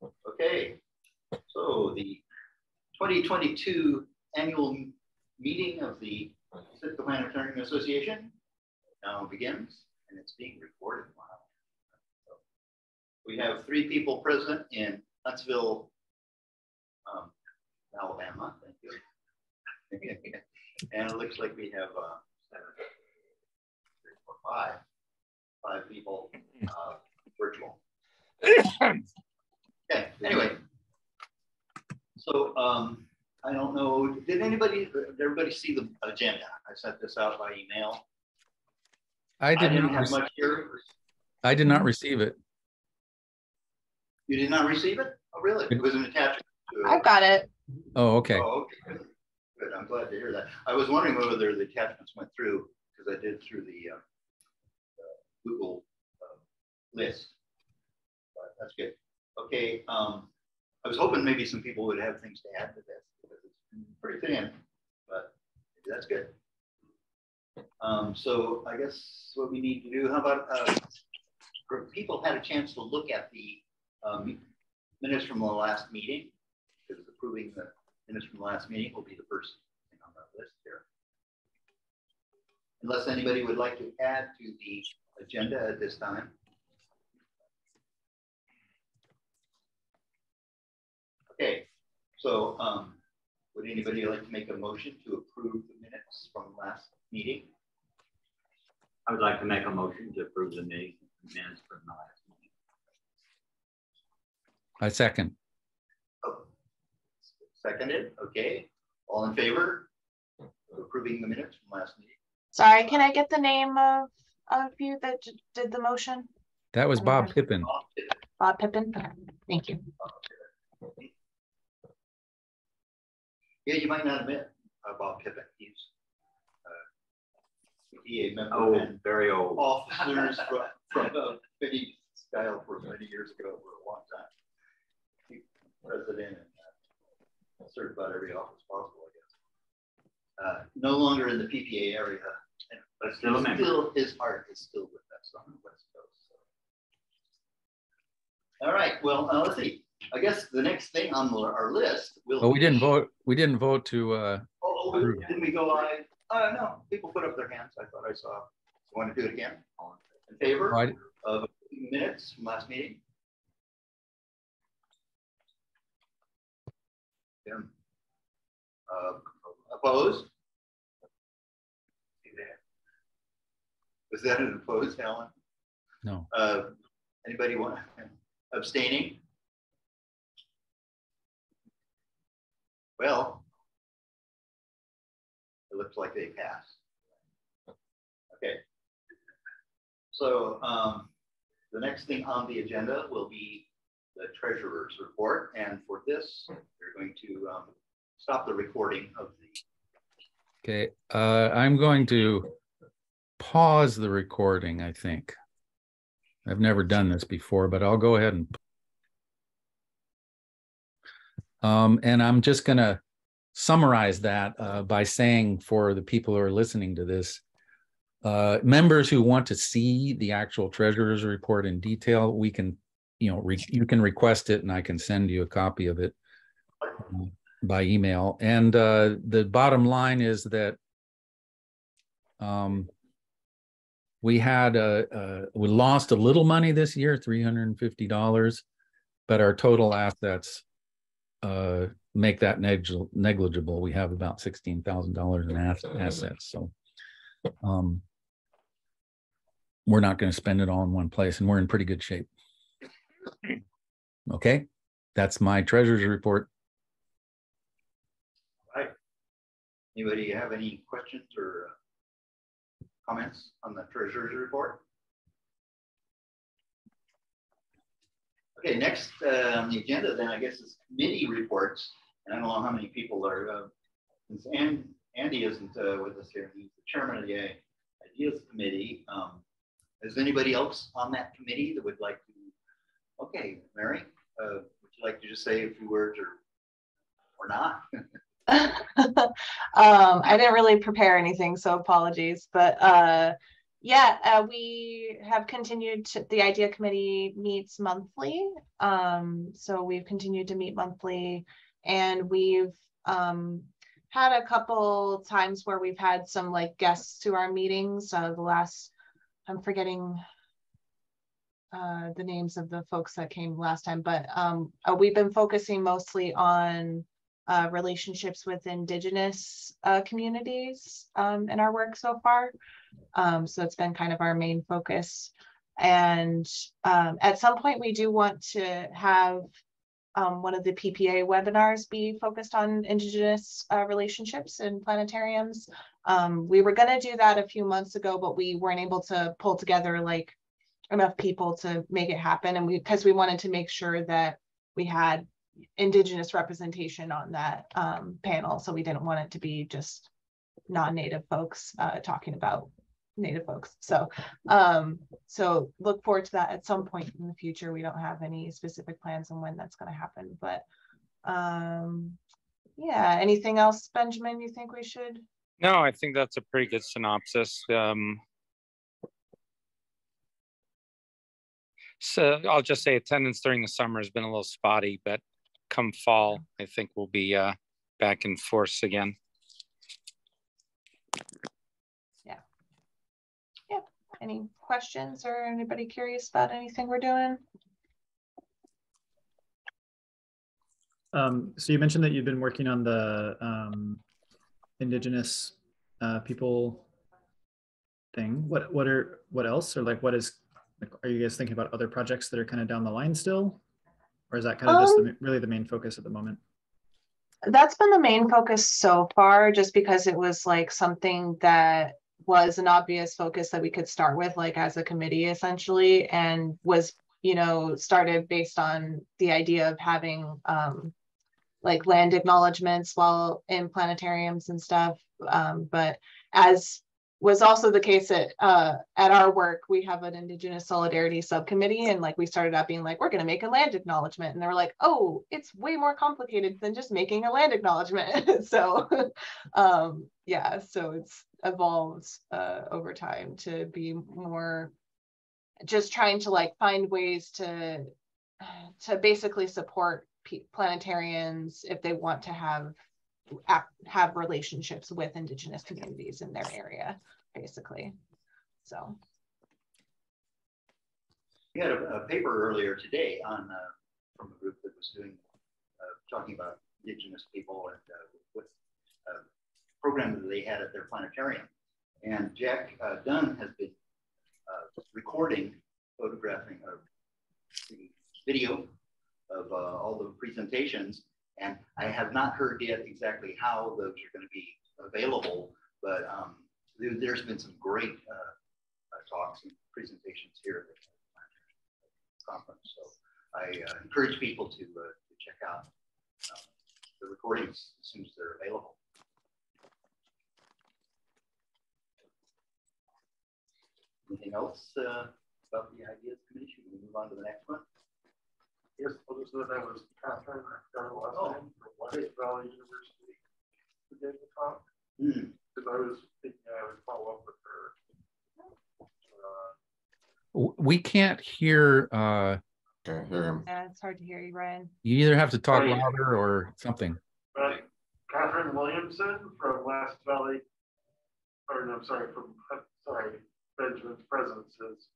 Okay, so the 2022 annual meeting of the Pacific Planetarium Association now begins, and it's being recorded. Wow. So we have 3 people present in Huntsville, Alabama. Thank you. And it looks like we have 5 people virtual. Okay, anyway, so I don't know, did everybody see the agenda? I sent this out by email. I didn't have much here. I did not receive it. You did not receive it? Oh, really? It was an attachment to it. I've got it. Oh, okay. Oh, okay. Good. I'm glad to hear that. I was wondering whether the attachments went through, because I did through the Google list. But that's good. Okay. I was hoping maybe some people would have things to add to this because it's pretty thin, but that's good. So I guess what we need to do, how about people had a chance to look at the minutes from the last meeting, because approving the minutes from the last meeting will be the first thing on that list here. Unless anybody would like to add to the agenda at this time. Okay, so would anybody like to make a motion to approve the minutes from last meeting? I would like to make a motion to approve the minutes from the last meeting. I second. Oh, seconded. Okay. All in favor of approving the minutes from last meeting? Sorry, can I get the name of you that did the motion? That was Bob Pippin. Bob Pippin. Thank you. Yeah, you might not have met Bob Pippin. He's PPA member. Oh, and very old. Officers from many style for many years ago for a long time. He was president and served about every office possible, I guess. No longer in the PPA area, but still his heart is still with us on the West Coast. So. All right. Well, let's see. I guess the next thing on our list will. Oh, we didn't vote. We didn't vote to. Didn't we go live? No, people put up their hands. I thought I saw. You want to do it again? In favor of minutes from last meeting? Tim. Opposed? Was that an opposed, Alan? No. Anybody want abstaining? Well, it looks like they passed. Okay. So the next thing on the agenda will be the treasurer's report. And for this, we're going to stop the recording of the. Okay. I'm going to pause the recording, I think. I've never done this before, but I'll go ahead and I'm just going to summarize that by saying, for the people who are listening to this, members who want to see the actual treasurer's report in detail, we can, you can request it and I can send you a copy of it by email. And the bottom line is that we lost a little money this year, $350, but our total assets make that negligible. We have about $16,000 in assets. So we're not going to spend it all in one place, and we're in pretty good shape. Okay, that's my treasurer's report. All right. Anybody have any questions or comments on the treasurer's report? Okay, next on the agenda then I guess is committee reports. And I don't know how many people are, since Andy isn't with us here, he's the chairman of the Ideas Committee. Is anybody else on that committee that would like to? Okay, Mary, would you like to just say a few words or not? I didn't really prepare anything, so apologies. But Yeah, we have continued to, the idea committee meets monthly. So we've continued to meet monthly, and we've had a couple times where we've had some like guests to our meetings. The last, I'm forgetting the names of the folks that came last time, but we've been focusing mostly on relationships with Indigenous communities in our work so far. So it's been kind of our main focus. And at some point we do want to have one of the PPA webinars be focused on Indigenous relationships in planetariums. We were going to do that a few months ago, but we weren't able to pull together like enough people to make it happen. And because we wanted to make sure that we had Indigenous representation on that panel. So we didn't want it to be just non-Native folks talking about Native folks. So so look forward to that at some point in the future. We don't have any specific plans on when that's going to happen, but yeah. Anything else, Benjamin, you think we should? No, I think that's a pretty good synopsis. So I'll just say attendance during the summer has been a little spotty, but come fall, I think we'll be back in force again. Yeah. Yeah. Any questions or anybody curious about anything we're doing? So you mentioned that you've been working on the Indigenous people thing. What else, or like what is? Are you guys thinking about other projects that are kind of down the line still? Or is that kind of just really the main focus at the moment? That's been the main focus so far, just because it was like something that was an obvious focus that we could start with, like as a committee essentially, and was, you know, started based on the idea of having like land acknowledgements while in planetariums and stuff. But as was also the case at our work, we have an Indigenous Solidarity subcommittee, and like we started out being like, we're going to make a land acknowledgement, and they were like, oh, it's way more complicated than just making a land acknowledgement. So yeah, so it's evolved over time to be more just trying to like find ways to basically support planetarians if they want to have relationships with Indigenous communities in their area, basically. So we had a paper earlier today on from a group that was doing talking about Indigenous people and what program that they had at their planetarium. And Jack Dunn has been recording, photographing, video of all the presentations. And I have not heard yet exactly how those are going to be available, but there's been some great talks and presentations here at the conference. So I encourage people to check out the recordings as soon as they're available. Anything else about the Ideas Committee? Should we move on to the next one? Yes, I'll just know that was Catherine from West Valley University who gave the talk. Because I was thinking I would follow up with her. We can't hear. Can't hear him. yeah, it's hard to hear you, Ryan. You either have to talk louder or something. Catherine Williamson from West Valley, or no, I'm sorry, Benjamin's presence has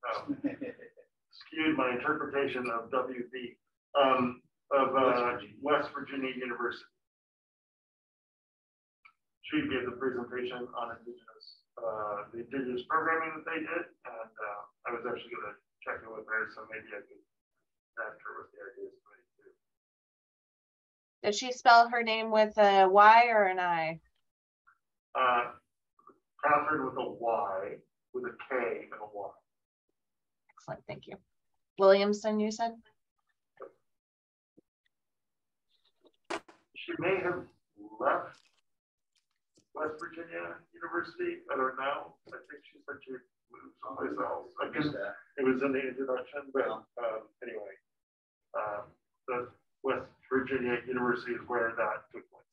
skewed my interpretation of WV. West Virginia University. She gave the presentation on the Indigenous programming that they did, and I was actually going to check in with her, so maybe I could ask her with the Ideas Committee too. Does she spell her name with a Y or an I? Catherine with a Y, with a K and a Y. Excellent, thank you. Williamson, you said? She may have left West Virginia University. I don't know. I think she said she moved someplace else. I guess it was in the introduction, but anyway, the West Virginia University is where that took place.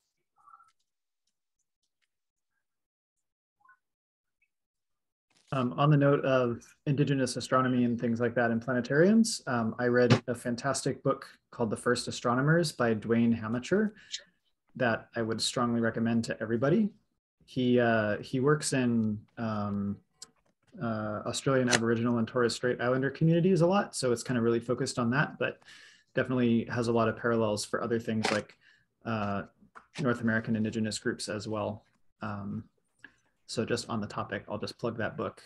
On the note of indigenous astronomy and things like that in planetariums, I read a fantastic book called The First Astronomers by Dwayne Hamacher that I would strongly recommend to everybody. He works in Australian Aboriginal and Torres Strait Islander communities a lot, so it's kind of really focused on that, but definitely has a lot of parallels for other things like North American indigenous groups as well. So just on the topic, I'll just plug that book,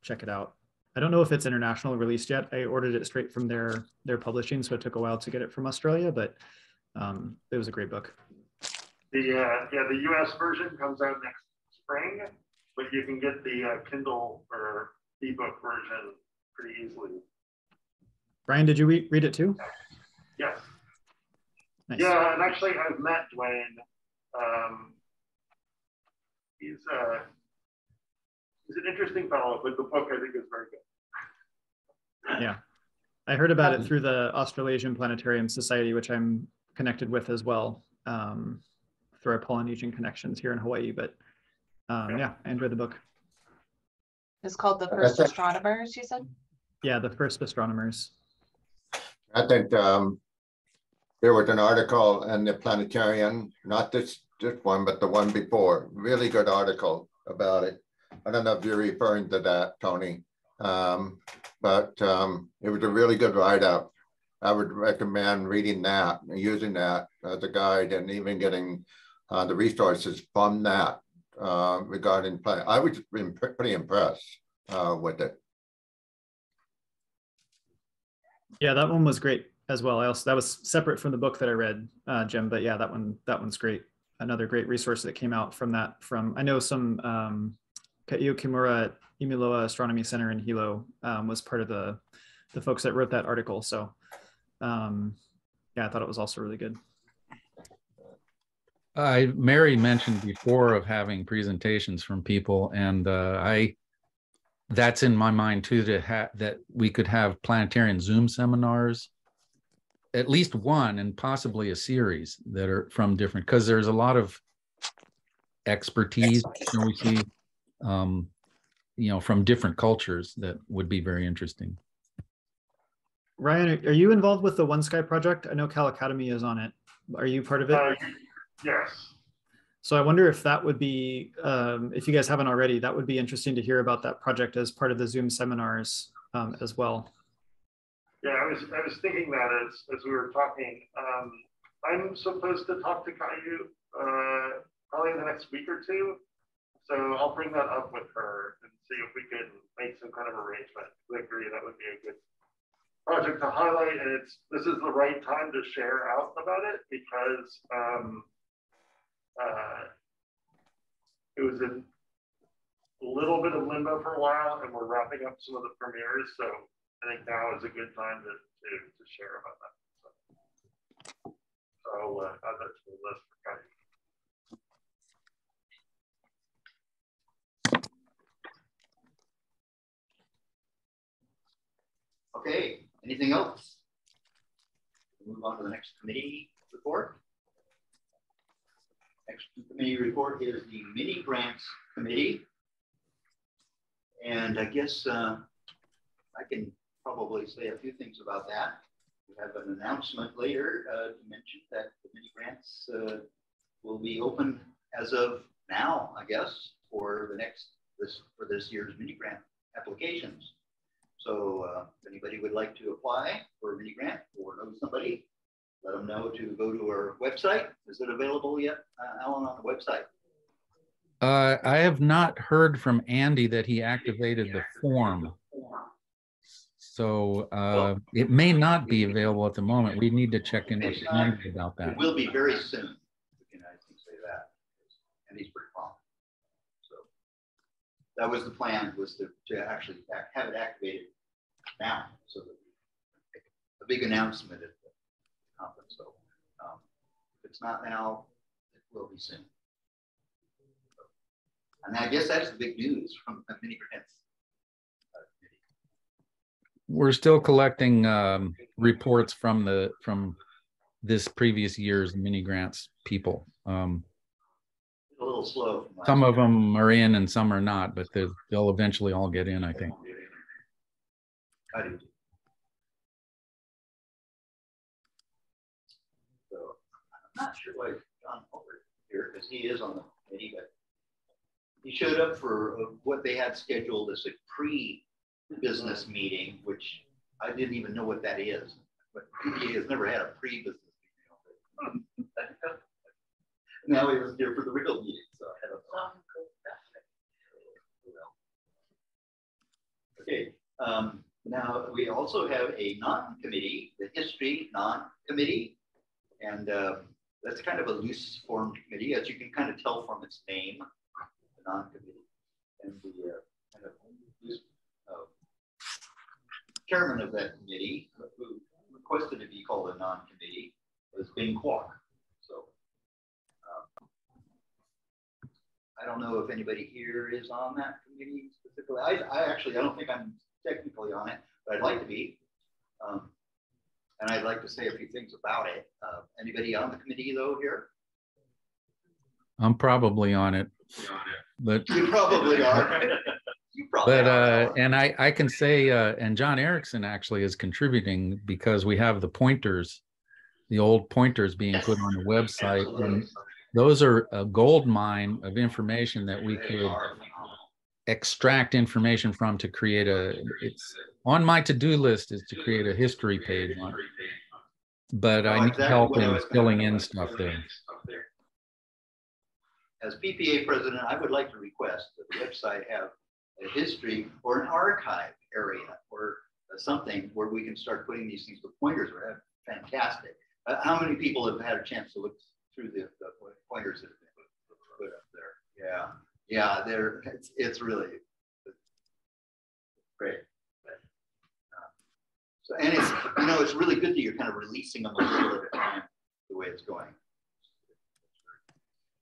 check it out. I don't know if it's international released yet. I ordered it straight from their publishing, so it took a while to get it from Australia, but it was a great book. The US version comes out next spring, but you can get the Kindle or ebook version pretty easily. Brian, did you read it too? Yes. Nice. Yeah, and actually I've met Dwayne. He's an interesting fellow, but the book I think is very good. Yeah, I heard about it through the Australasian Planetarium Society, which I'm connected with as well, through our Polynesian connections here in Hawaii. But yeah, I enjoyed the book. It's called The First Astronomers, you said? Yeah, The First Astronomers. I think there was an article in the Planetarium, not this one, but the one before. Really good article about it. I don't know if you're referring to that, Tony, but it was a really good write-up. I would recommend reading that and using that as a guide, and even getting the resources from that regarding planet. I was pretty impressed with it. Yeah, that one was great as well. That was separate from the book that I read, Jim. But yeah, that one's great. Another great resource that came out from that. I know some Kaio Kimura at Imiloa Astronomy Center in Hilo was part of the folks that wrote that article. So yeah, I thought it was also really good. Mary mentioned before of having presentations from people, and that's in my mind too, that we could have planetarian Zoom seminars, at least one, and possibly a series that are from different, because there's a lot of expertise we see, from different cultures that would be very interesting. Ryan, are you involved with the One Sky project? I know Cal Academy is on it. Are you part of it? Yes. So I wonder if that would be, if you guys haven't already, that would be interesting to hear about that project as part of the Zoom seminars as well. Yeah, I was thinking that as we were talking. I'm supposed to talk to Kaio probably in the next week or two. So I'll bring that up with her and see if we can make some kind of arrangement. I agree that would be a good project to highlight, and this is the right time to share out about it, because it was in a little bit of limbo for a while, and we're wrapping up some of the premieres, so I think now is a good time to share about that. So I'll add that to the list for Kaio. Okay, anything else? We'll move on to the next committee report. Next committee report is the Mini Grants Committee. And I guess I can probably say a few things about that. We have an announcement later to mention that the mini grants will be open as of now, I guess, for this year's mini grant applications. So if anybody would like to apply for a mini grant or know somebody, let them know to go to our website. Is it available yet, Alan, on the website? I have not heard from Andy that he activated the form. So it may not be available at the moment. We need to check in with Andy about that. It will be very soon. We can, I think, say that. And he's pretty prompt. So that was the plan, was to actually have it activated now, so that we make a big announcement at the conference. So if it's not now, it will be soon. And I guess that's the big news from the mini grants. We're still collecting reports from this previous year's mini grants people. A little little slow. From last Some of year. them are in and some are not, but they'll eventually all get in, I think. I do. So I'm not sure why John Holbert is here, because he is on the committee, but he showed up for what they had scheduled as a pre-business meeting, which I didn't even know what that is. But PPA has never had a pre-business meeting. Now he was here for the real meeting, so I had a okay. Now we also have a non-committee, the history non-committee, and that's kind of a loose formed committee, as you can kind of tell from its name, the non-committee, and the kind of loose, chairman of that committee, who requested to be called a non-committee, was Bing Kwok. So I don't know if anybody here is on that committee specifically. I don't think I'm technically on it, but I'd like to be. And I'd like to say a few things about it. Anybody on the committee though here? I'm probably on it, but You probably are. You probably are. and I can say, and John Erickson actually is contributing because we have the pointers, the old pointers being put on the website, and those are a gold mine of information that we could extract information from to create it's on my to-do list is to create a history page on it. But I need help in filling in stuff there. As PPA president, I would like to request that the website have a history or an archive area or something where we can start putting these things. The pointers are fantastic. How many people have had a chance to look through the pointers that have been put up there? Yeah, it's really great. So, and it's, it's really good that you're kind of releasing them a little at a time, the way it's going.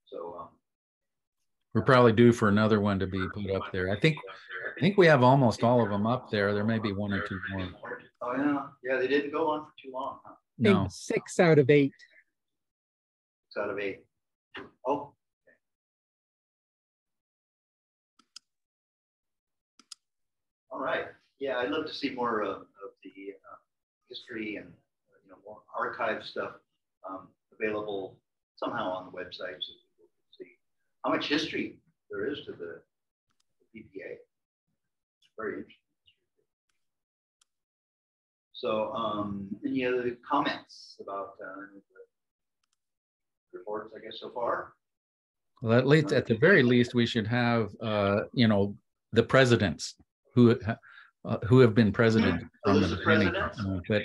So we're probably due for another one to be put up there. I think we have almost all of them up there. There may be one or two more. Oh yeah, they didn't go on for too long, huh? No. 6 out of 8. 6 out of 8. Oh. Okay. All right. Yeah, I'd love to see more of the history and more archive stuff available somehow on the website so people can see how much history there is to the PPA. It's very interesting. So, any other comments about the reports, I guess, so far? Well, at the very least, we should have, the presidents who have been president from the beginning. But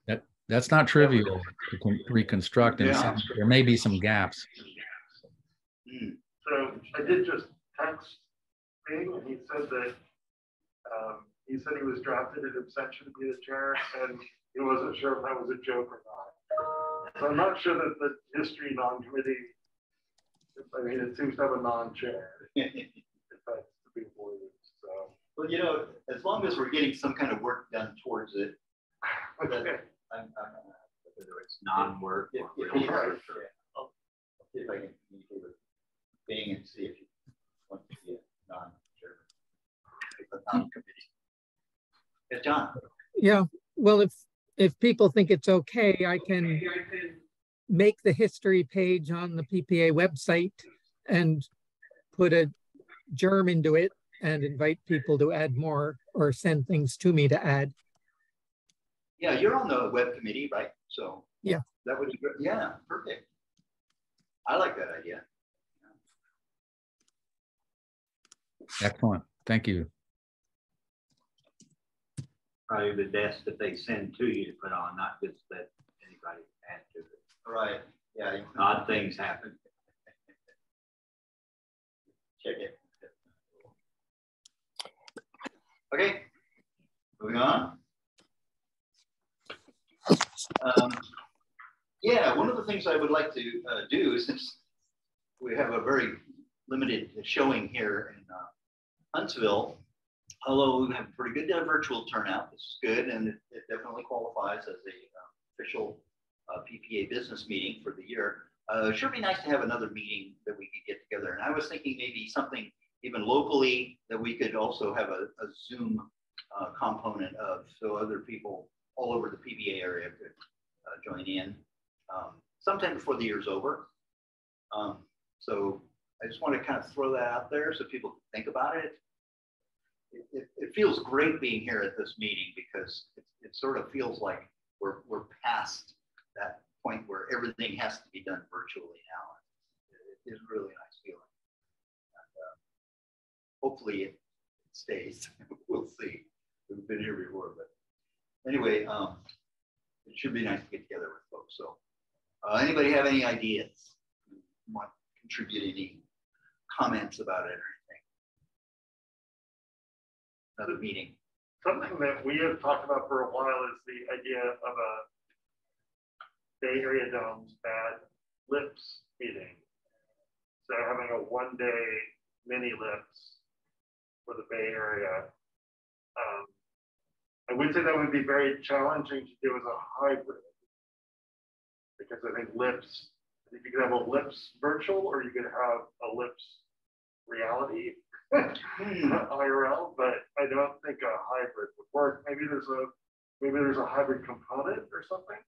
yeah. That's not trivial to reconstruct, and there may be some gaps. So I did just text Bing, and he said that he was drafted in abstention to be the chair, and he wasn't sure if that was a joke or not. So I'm not sure that the history non-committee, it seems to have a non-chair. If that's to be avoided. So. Well, as long as we're getting some kind of work done towards it, Okay. whether it's Non-work. I'll see if I can communicate with Bing and see if you want to be a non-chair, a non-committee. Yeah, John. Yeah, well, if people think it's okay, I can make the history page on the PPA website and put a germ into it and invite people to add more or send things to me to add. Yeah, you're on the web committee, right? So yeah, that would be good. Yeah, perfect. I like that idea. Excellent. Thank you. Probably the best that they send to you to put on, not just that anybody add to it. Right. Yeah. Odd things happen. Check it. Okay. Moving on. Yeah, one of the things I would like to do, since we have a very limited showing here in Huntsville, although we have a pretty good virtual turnout, this is good, and it definitely qualifies as a official PPA business meeting for the year. it should be nice to have another meeting that we could get together. And I was thinking maybe something even locally that we could also have a Zoom component of, so other people all over the PPA area could join in sometime before the year's over. So I just want to kind of throw that out there so people think about it. It feels great being here at this meeting because it sort of feels like we're past that point where everything has to be done virtually now. It is a really nice feeling. And, hopefully it stays. We'll see. We've been here before, but anyway, it should be nice to get together with folks. So anybody have any ideas? Want to contribute any comments about it or anything? Another meeting. Something that we have talked about for a while is the idea of a Bay Area Dome's bad lips meeting. So having a one-day mini lips for the Bay Area. I would say that would be very challenging to do as a hybrid, because I think lips, you could have a lips virtual or you could have a lips reality IRL, but I don't think a hybrid would work. Maybe there's a hybrid component or something.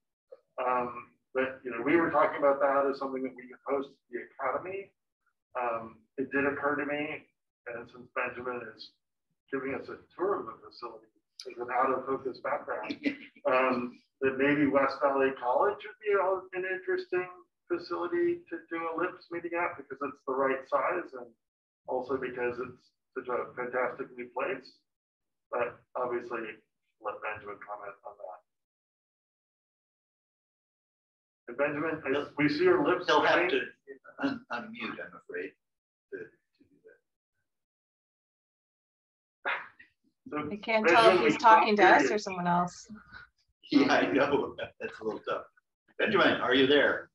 But you know, we were talking about that as something that we could host at the Academy. It did occur to me, and since Benjamin is giving us a tour of the facility with an out-of-focus background, that maybe West Valley College would be an interesting facility to do a LIPS meeting at, because it's the right size and also because it's such a fantastic new place. But obviously, let Benjamin comment on that. And Benjamin, we see your lips. They'll have to unmute, I'm afraid, to do that. I can't tell if he's talking to us or someone else. Yeah, I know. That's a little tough. Benjamin, are you there?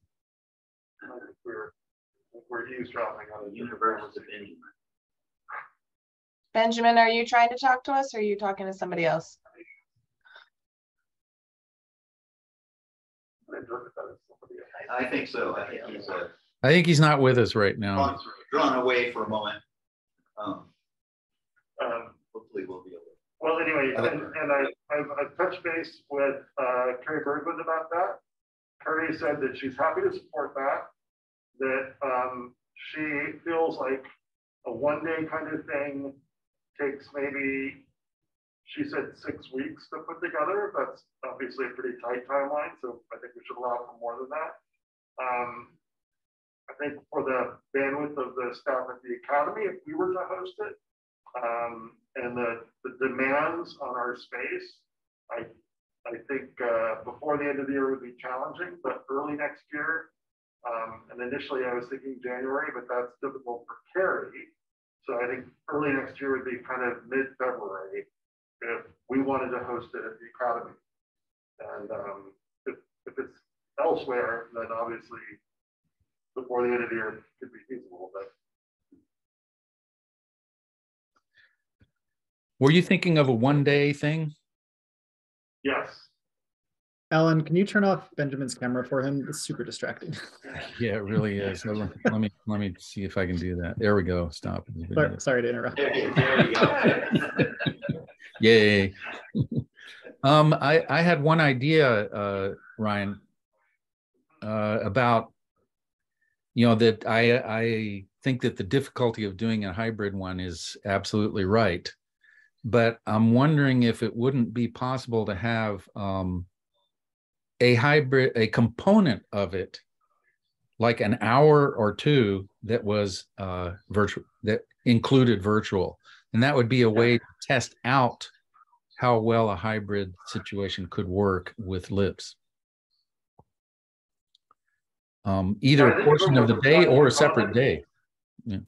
We're eavesdropping on the Universal opinion. Benjamin, are you trying to talk to us or are you talking to somebody else? I think so. I think he's not with us right now. Drawn away for a moment. Hopefully we'll be able to. Well, anyway, and I've touched base with Carrie Bergman about that. Carrie said that she's happy to support that, she feels like a one-day kind of thing takes maybe, she said 6 weeks to put together. That's obviously a pretty tight timeline, so I think we should allow for more than that. I think for the bandwidth of the staff at the Academy, if we were to host it, and the demands on our space, I think before the end of the year would be challenging, but early next year, and initially I was thinking January, but that's difficult for Carrie. So I think early next year would be kind of mid-February if we wanted to host it at the Academy. And if it's elsewhere, then obviously before the end of the year it could be feasible. But were you thinking of a one-day thing? yes. Alan, can you turn off Benjamin's camera for him? It's super distracting. Yeah, it really is. Let me see if I can do that. There we go. Stop. Sorry to interrupt. There you go. Yay. I had one idea, Ryan, about, that I think that the difficulty of doing a hybrid one is absolutely right. But I'm wondering if it wouldn't be possible to have a hybrid, a component of it, like an hour or two that was virtual, that included virtual. And that would be a way to test out how well a hybrid situation could work with LIPS. Either a portion of the day or a separate day. Yeah.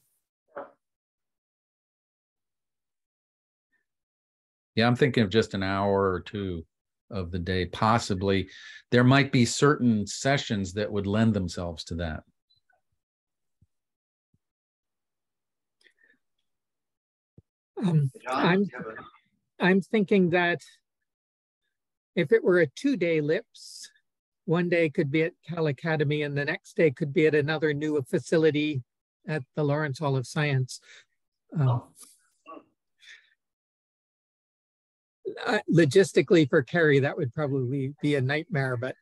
Yeah, I'm thinking of just an hour or two of the day, possibly. There might be certain sessions that would lend themselves to that. I'm thinking that if it were a 2-day LIPS, one day could be at Cal Academy and the next day could be at another new facility at the Lawrence Hall of Science. Logistically for Carrie, that would probably be a nightmare, but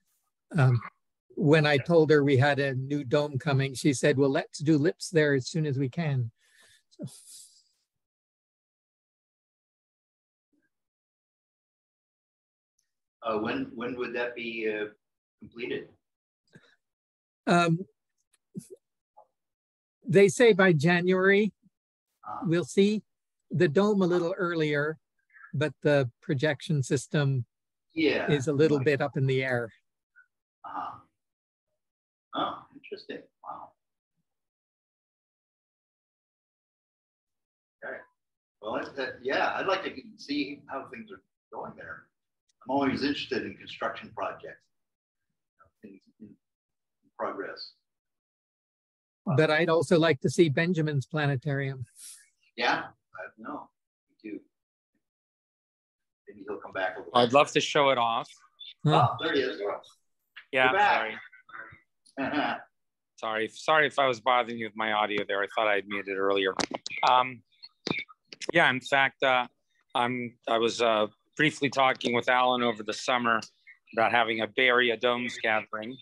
when I told her we had a new dome coming, she said, well, let's do LIPS there as soon as we can. So. When would that be completed? They say by January. We'll see. The dome a little earlier, but the projection system is a little bit up in the air. Oh, interesting. Wow. Okay. Well, yeah, I'd like to see how things are going there. I'm always interested in construction projects, things in progress. But I'd also like to see Benjamin's planetarium. Yeah, no, me too. Maybe he'll come back. I'd love to show it off. Oh, there he is. Yeah, sorry. Sorry if I was bothering you with my audio there. I thought I'd muted it earlier. Yeah, in fact, I was briefly talking with Alan over the summer about having a Bay Area Domes gathering,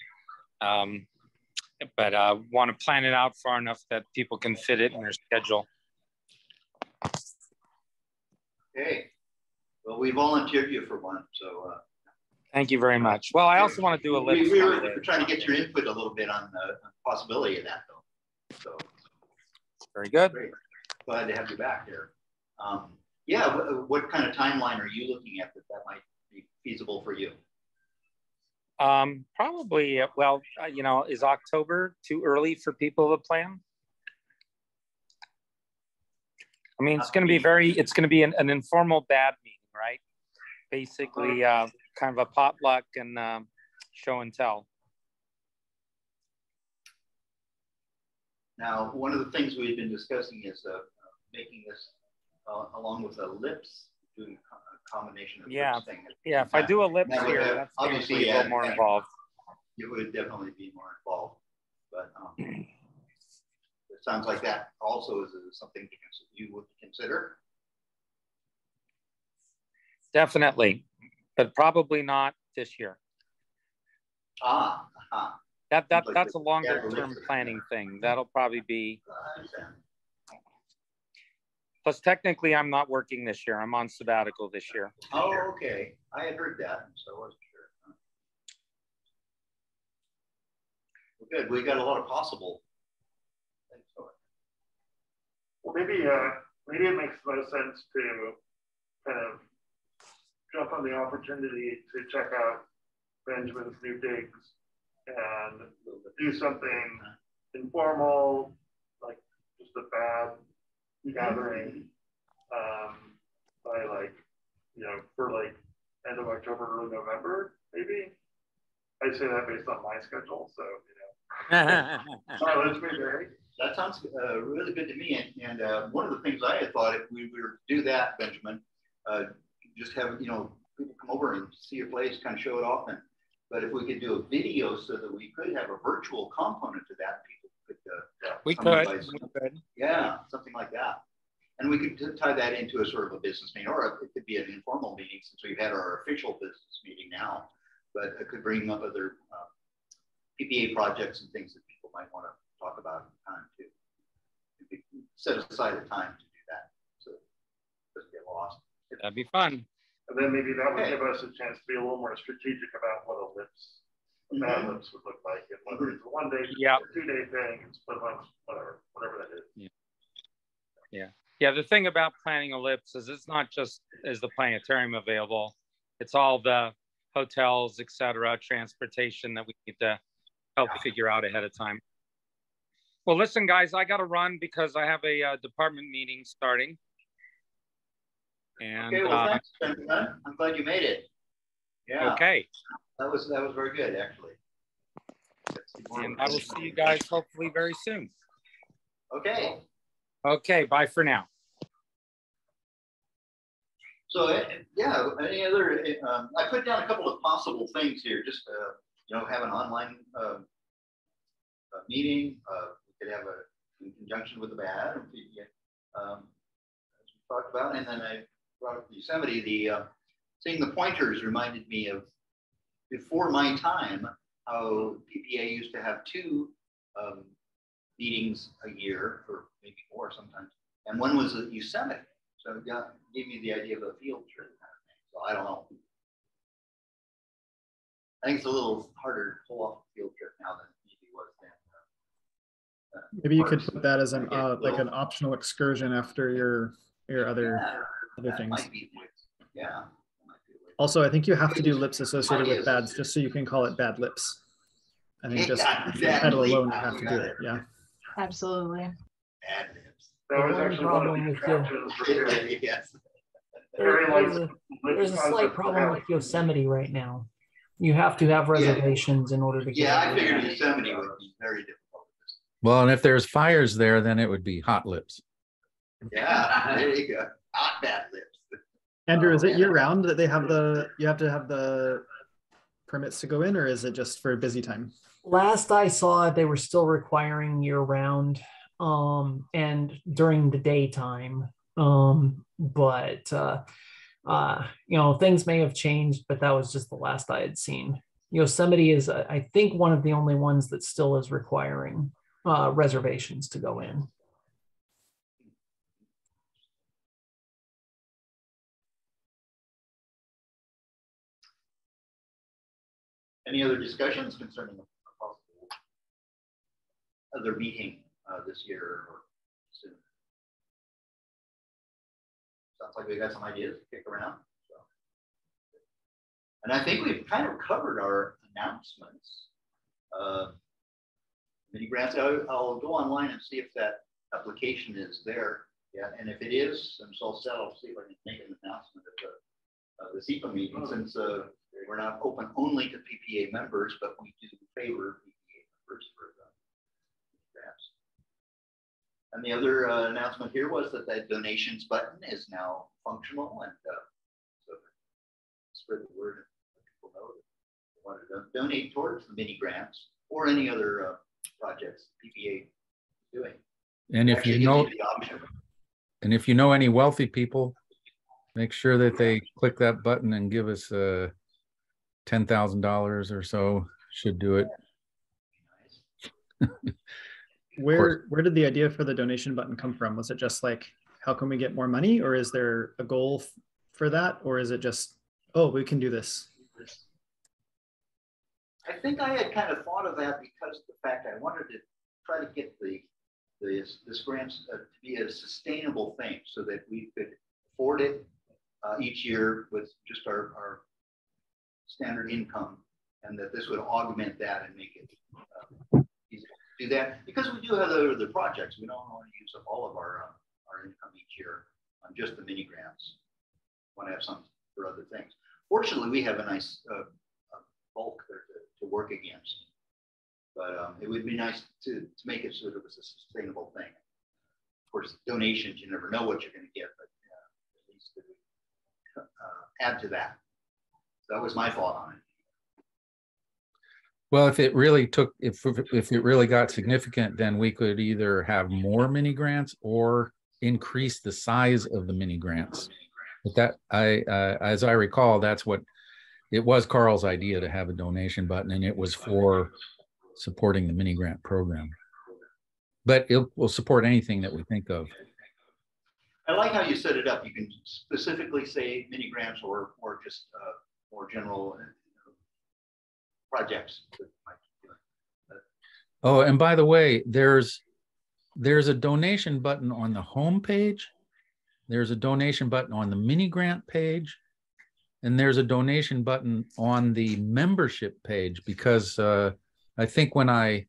but want to plan it out far enough that people can fit it in their schedule. Okay. Well, we volunteered you for one, so. Thank you very much. Well, I also want to do a LIPS. We were trying to get your input a little bit on the possibility of that, though. So. Very good. Great. Glad to have you back here. Yeah, what kind of timeline are you looking at that might be feasible for you? Probably, well, you know, is October too early for people to plan? I mean, it's going to be an informal BAD meeting, right? Basically, kind of a potluck and show and tell. Now, one of the things we've been discussing is making this along with a LIPS, doing a combination of LIPS thing. Yeah, if I do a LIPS here, that's obviously a little more involved. It would definitely be more involved, but it sounds like that also is something you would consider. Definitely, but probably not this year. That's a longer term planning thing. That'll probably be. Plus, technically, I'm not working this year. I'm on sabbatical this year. Oh, okay. I had heard that, so I wasn't sure. Well, good. We got a lot of possible things. Well, maybe it makes the most sense to kind of jump on the opportunity to check out Benjamin's new digs and do something informal, like just a BAD gathering by for end of October, early November, maybe. I say that based on my schedule, so let's be very. That sounds really good to me. And one of the things I had thought, if we were to do that, Benjamin, just have people come over and see your place, kind of show it off. But if we could do a video so that we could have a virtual component to that, people could. We could. Yeah, something like that. And we could tie that into a sort of a business meeting, or it could be an informal meeting since we've had our official business meeting now. But it could bring up other PPA projects and things that people might want to talk about at the time too. Set aside a time to do that so it doesn't get lost. That'd be fun. And then maybe that would give us a chance to be a little more strategic about what a LIPS, BAD LIPS would look like, and whether it's a 1 day, or 2 day thing, and split months, whatever that is. Yeah. The thing about planning a LIPS is it's not just is the planetarium available; it's all the hotels, etc., transportation that we need to help figure out ahead of time. Well, listen, guys, I got to run because I have a department meeting starting. And okay, well, thanks, Ben. I'm glad you made it. Yeah. Okay. That was very good, actually. And I will see you guys hopefully very soon. Okay. Okay. Bye for now. So yeah, any other? I put down a couple of possible things here, just have an online meeting. We could have in conjunction with the BAD, as we talked about. And then I brought up Yosemite. Seeing the pointers reminded me of before my time, how PPA used to have 2 meetings a year, or maybe more sometimes. And one was at Yosemite. So it gave me the idea of a field trip kind of thing. So I don't know. I think it's a little harder to pull off a field trip now than it maybe was then. Maybe you could put that as an like an optional excursion after your other things. Might be, yeah. Also, I think you have to do lips associated with bads just so you can call it bad lips. I think just title alone, you have to do it. Yeah. Absolutely. Bad lips. That was One actually one of problem the with attractions for the Yes. there's a slight problem with Yosemite right now. You have to have reservations in order to get Yeah, I in. figured Yosemite would be very difficult. Well, and if there's fires there, then it would be hot lips. Yeah, there you go. Hot bad lips. Andrew, is it year round that they have you have to have the permits to go in, or is it just for busy time? Last I saw, they were still requiring year round, and during the daytime. But things may have changed, but that was just the last I had seen. Yosemite is, I think, one of the only ones that still is requiring reservations to go in. Any other discussions concerning a possible other meeting this year or soon? Sounds like we got some ideas to kick around. So. And I think we've kind of covered our announcements. Mini grants. I'll go online and see if that application is there. Yeah, and if it is, I'm so set. I'll see if I can make an announcement at the SEPA meeting, since we're not open only to PPA members, but we do favor PPA members for the grants. And the other announcement here was that that donations button is now functional, and so spread the word. Let people know that they want to donate towards the mini grants or any other projects PPA is doing. And if you know, and if you know any wealthy people, make sure that they click that button and give us $10,000 or so. Should do it. Where did the idea for the donation button come from? Was it just like, how can we get more money, or is there a goal for that, or is it just, oh, we can do this? I think I had kind of thought of that because of the fact I wanted to try to get this grants to be a sustainable thing, so that we could afford it each year with just our standard income, and that this would augment that and make it easy to do that, because we do have other projects. We don't want to use up all of our income each year on just the mini grants. We want to have some for other things. Fortunately, we have a nice bulk there to work against, but it would be nice to make it so that it was a sustainable thing. Of course, donations, you never know what you're going to get, but at least add to that. So that was my thought on it. Well, if it really if it really got significant, then we could either have more mini grants or increase the size of the mini grants. But that as I recall, that's what it was. Carl's idea to have a donation button, and it was for supporting the mini grant program. But it will support anything that we think of. I like how you set it up. You can specifically say mini grants or just more general projects. Oh, and by the way, there's a donation button on the home page. There's a donation button on the mini grant page, and there's a donation button on the membership page, because I think when I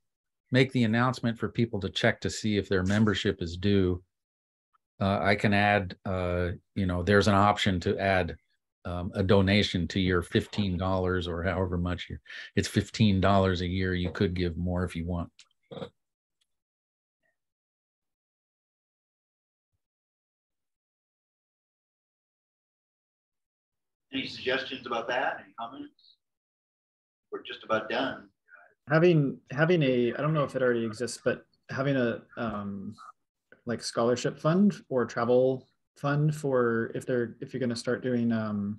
make the announcement for people to check to see if their membership is due, I can add, there's an option to add a donation to your $15 or however much it's $15 a year. You could give more if you want. Any suggestions about that? Any comments? we're just about done. Having a, I don't know if it already exists, but having a like scholarship fund or travel fund for if you're going to start doing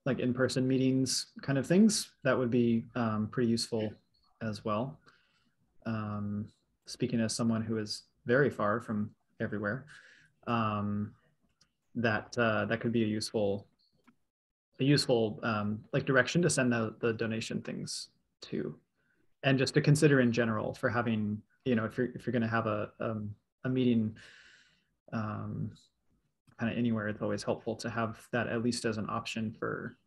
like in-person meetings kind of things, that would be pretty useful as well. Speaking as someone who is very far from everywhere, that could be a useful like direction to send the donation things to, and just to consider in general for having, you know, if you're going to have a meeting kind of anywhere, it's always helpful to have that at least as an option for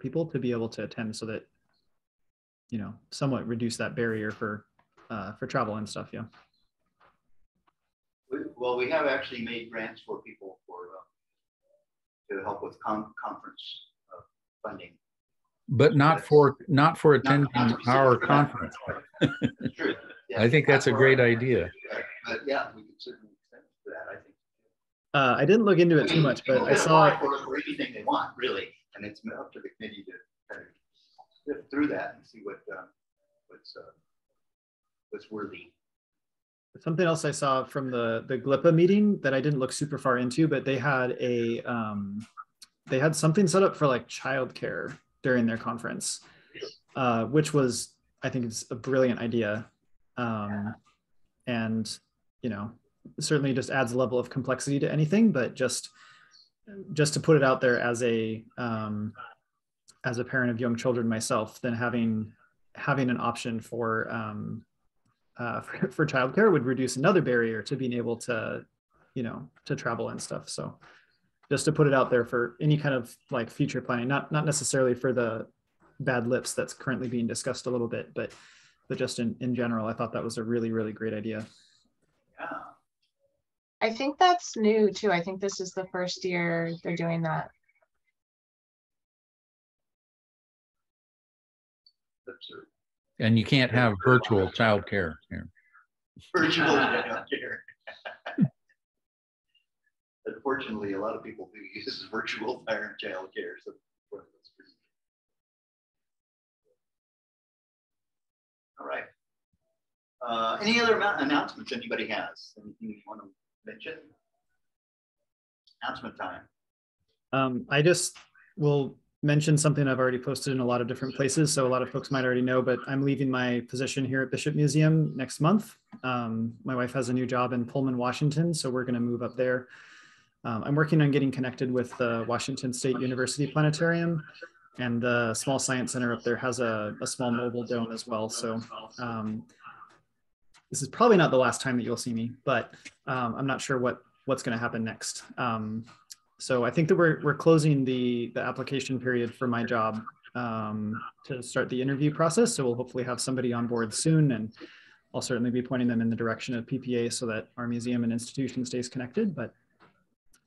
people to be able to attend, so that, you know, somewhat reduce that barrier for travel and stuff. Yeah. Well, we have actually made grants for people to help with conference funding, but not for attending our conference. That's true. Yeah. I think that's a great idea. But yeah, we could certainly extend it to that, I think. I didn't look into it too much, but I saw for anything they want, really, and it's up to the committee to kind of sift through that and see what's worthy. something else I saw from the GLIPA meeting that I didn't look super far into, but they had something set up for like childcare during their conference, which was, I think it's a brilliant idea. And, you know, certainly just adds a level of complexity to anything, but just to put it out there as a parent of young children myself, then having an option for childcare would reduce another barrier to being able to, you know, to travel and stuff. So just to put it out there for any kind of like future planning, not necessarily for the bad lips that's currently being discussed a little bit, but just in general, I thought that was a really, really great idea. Yeah. I think that's new too. I think this is the first year they're doing that. And you can't have virtual childcare here. Virtual childcare. Unfortunately, a lot of people do use virtual parent childcare. So that's pretty. All right. Any other announcements anybody has? Anything you want to mention? Announcement time. I just will mention something I've already posted in a lot of different places, so a lot of folks might already know, but I'm leaving my position here at Bishop Museum next month. My wife has a new job in Pullman, Washington, so we're going to move up there. I'm working on getting connected with the Washington State University Planetarium, and the Small Science Center up there has a small mobile dome as well. So this is probably not the last time that you'll see me, but I'm not sure what's going to happen next. So I think that we're closing the application period for my job to start the interview process. So we'll hopefully have somebody on board soon, and I'll certainly be pointing them in the direction of PPA so that our museum and institution stays connected. But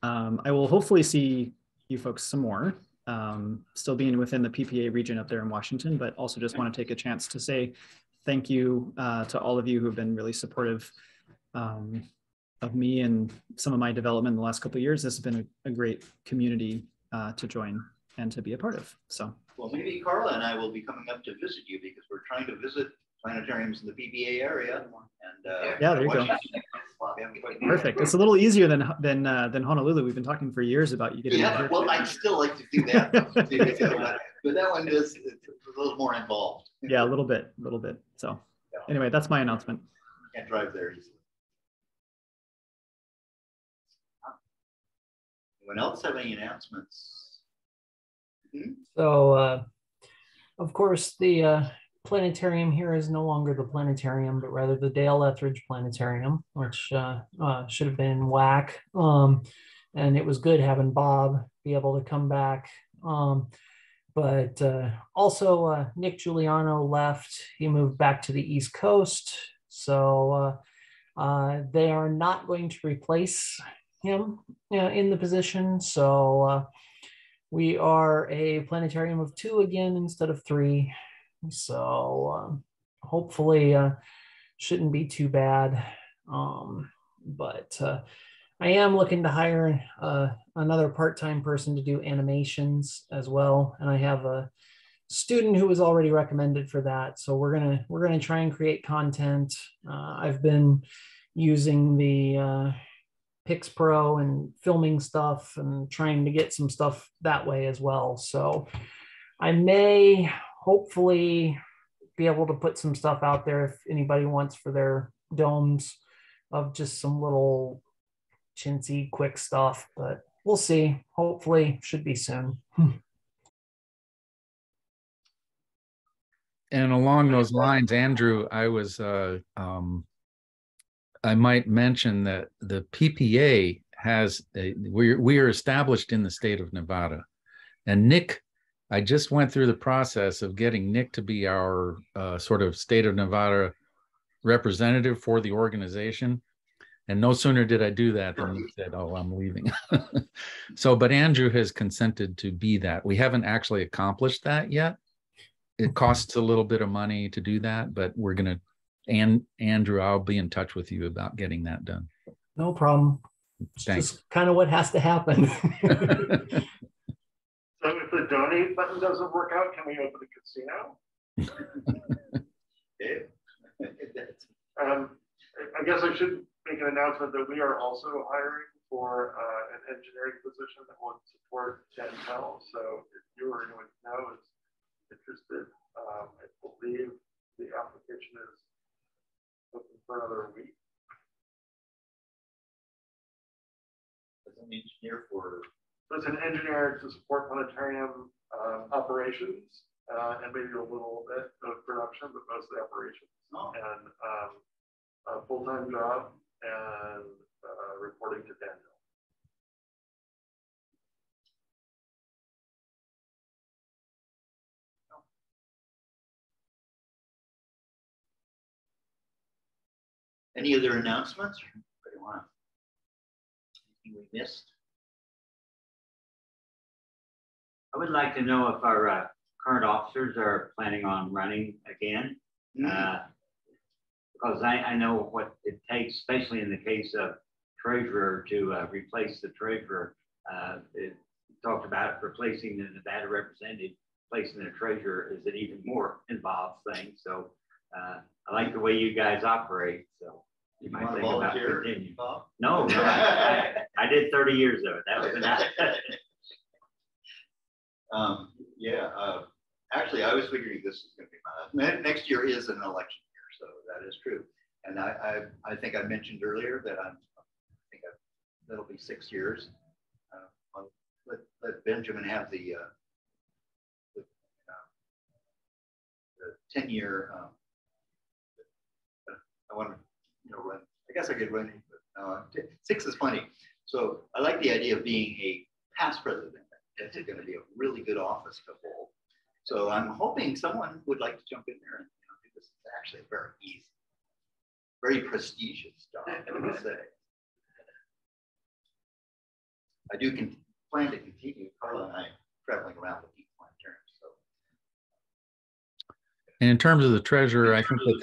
I will hopefully see you folks some more, still being within the PPA region up there in Washington, but also just want to take a chance to say thank you to all of you who have been really supportive of me and some of my development in the last couple of years. This has been a great community to join and to be a part of. So, well, maybe Carla and I will be coming up to visit you, because we're trying to visit planetariums in the PPA area. And yeah, there you go. Perfect. It's a little easier than Honolulu. We've been talking for years about you getting. Yeah, well, I'd still like to do that, but that one is a little more involved. Yeah, a little bit. So, anyway, that's my announcement. Can't drive there easily. Anyone else have any announcements? So, of course, the planetarium here is no longer the planetarium, but rather the Dale Etheridge Planetarium, which should have been in WAC. And it was good having Bob be able to come back. But also Nick Giuliano left. He moved back to the East Coast. So they are not going to replace him in the position. So we are a planetarium of 2 again instead of 3. So hopefully shouldn't be too bad. But I am looking to hire another part-time person to do animations as well, and I have a student who was already recommended for that. So we're gonna try and create content. I've been using the Pix Pro and filming stuff and trying to get some stuff that way as well. So I may hopefully be able to put some stuff out there if anybody wants for their domes of just some little chintzy quick stuff, but we'll see. Hopefully should be soon. And along those lines, Andrew, I might mention that the PPA we are established in the state of Nevada, and Nick, I just went through the process of getting Nick to be our sort of state of Nevada representative for the organization. And no sooner did I do that than he said, "Oh, I'm leaving." So, but Andrew has consented to be that. We haven't actually accomplished that yet. It costs a little bit of money to do that, but we're going to, and Andrew, I'll be in touch with you about getting that done. No problem. It's Thanks. just kind of what has to happen. So if the donate button doesn't work out, can we open a casino? I guess I should make an announcement that we are also hiring for an engineering position that will support Dentel. So if you or anyone you know is interested, I believe the application is open for another week. As an engineer for. So it's an engineer to support planetarium operations and maybe a little bit of production, but mostly operations. Oh. And a full-time job and reporting to Daniel. Any other announcements? Anything we missed? I would like to know if our current officers are planning on running again. Because I know what it takes, especially in the case of treasurer, to replace the treasurer. It talked about replacing the Nevada representative, placing the treasurer is an even more involved thing. So I like the way you guys operate. So you might think about continuing. No, I did 30 years of it. That was enough. Actually, I was figuring this is going to be next year is an election year, so that is true. And I think I mentioned earlier that that'll be 6 years. Let Benjamin have the 10-year. I want to run. I guess I could run, but 6 is plenty. So I like the idea of being a past president. It's going to be a really good office to hold. So I'm hoping someone would like to jump in there and do this. It's actually a very easy, very prestigious job, I would say. I do plan to continue, Carla and I, traveling around with the planetarium. So. And in terms of the treasurer, I think that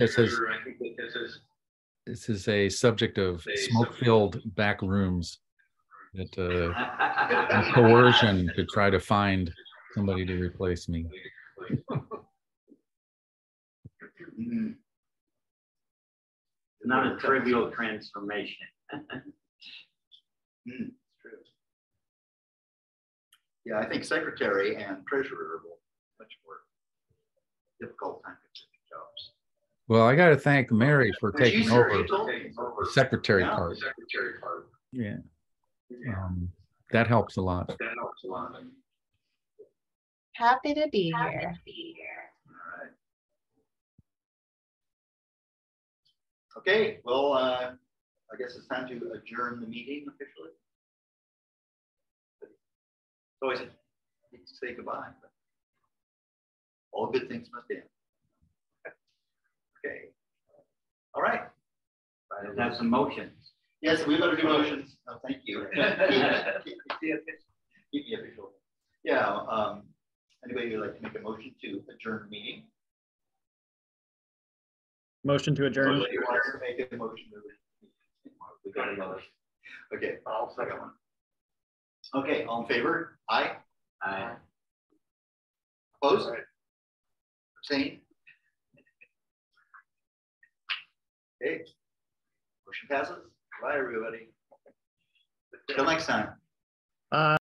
this is a subject of smoke-filled back rooms. That coercion to try to find somebody to replace me. Not a trivial transformation. It's true. Yeah, I think secretary and treasurer will much more difficult time consuming jobs. Well, I got to thank Mary for taking over the secretary part. Yeah. That helps a lot. Happy to be here. All right. Okay, well, I guess it's time to adjourn the meeting officially. It's always need to say goodbye, but all good things must end. Okay. All right. Let's have some motions. Yes, we better do motions. Oh, thank you. Keep me official. Yeah. Anybody would like to make a motion to adjourn the meeting? Motion to adjourn. So you want to make a motion to we got a motion. Okay, I'll second one. okay, all in favor? Aye. Aye. Opposed? All right. Abstain? Okay. Motion passes. Bye, everybody. Till next time.